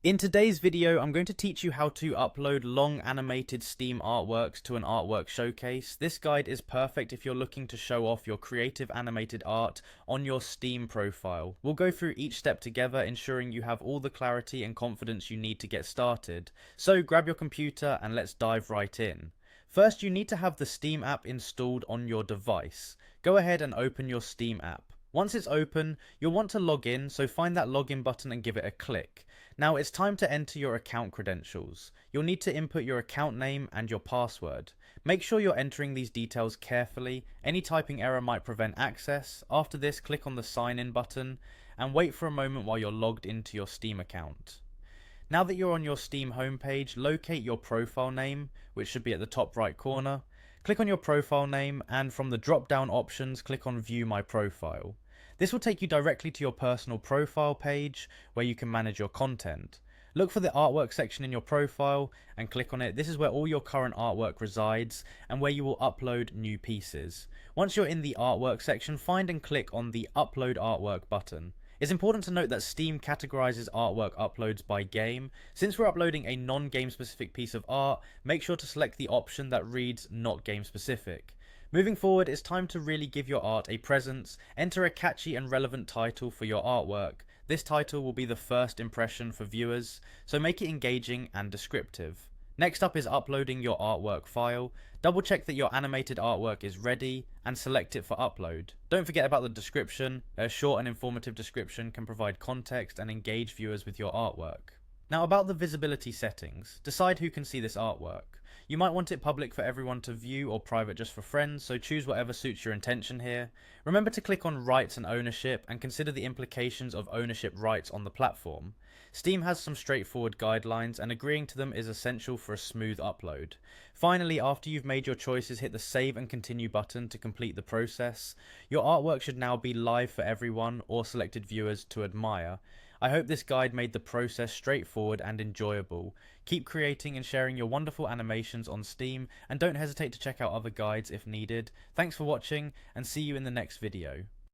In today's video, I'm going to teach you how to upload long animated Steam artworks to an artwork showcase. This guide is perfect if you're looking to show off your creative animated art on your Steam profile. We'll go through each step together, ensuring you have all the clarity and confidence you need to get started. So grab your computer and let's dive right in. First, you need to have the Steam app installed on your device. Go ahead and open your Steam app. Once it's open, you'll want to log in, so find that login button and give it a click. Now it's time to enter your account credentials. You'll need to input your account name and your password. Make sure you're entering these details carefully. Any typing error might prevent access. After this, click on the sign in button and wait for a moment while you're logged into your Steam account. Now that you're on your Steam homepage, locate your profile name, which should be at the top right corner. Click on your profile name and from the drop down options, click on View My Profile. This will take you directly to your personal profile page where you can manage your content. Look for the artwork section in your profile and click on it. This is where all your current artwork resides and where you will upload new pieces. Once you're in the artwork section, find and click on the Upload Artwork button. It's important to note that Steam categorizes artwork uploads by game. Since we're uploading a non-game specific piece of art, make sure to select the option that reads Not Game Specific. Moving forward, it's time to really give your art a presence. Enter a catchy and relevant title for your artwork. This title will be the first impression for viewers, so make it engaging and descriptive. Next up is uploading your artwork file. Double check that your animated artwork is ready and select it for upload. Don't forget about the description. A short and informative description can provide context and engage viewers with your artwork. Now about the visibility settings, decide who can see this artwork. You might want it public for everyone to view or private just for friends, so choose whatever suits your intention here. Remember to click on rights and ownership and consider the implications of ownership rights on the platform. Steam has some straightforward guidelines and agreeing to them is essential for a smooth upload. Finally, after you've made your choices, hit the save and continue button to complete the process. Your artwork should now be live for everyone or selected viewers to admire. I hope this guide made the process straightforward and enjoyable. Keep creating and sharing your wonderful animations on Steam and don't hesitate to check out other guides if needed. Thanks for watching and see you in the next video.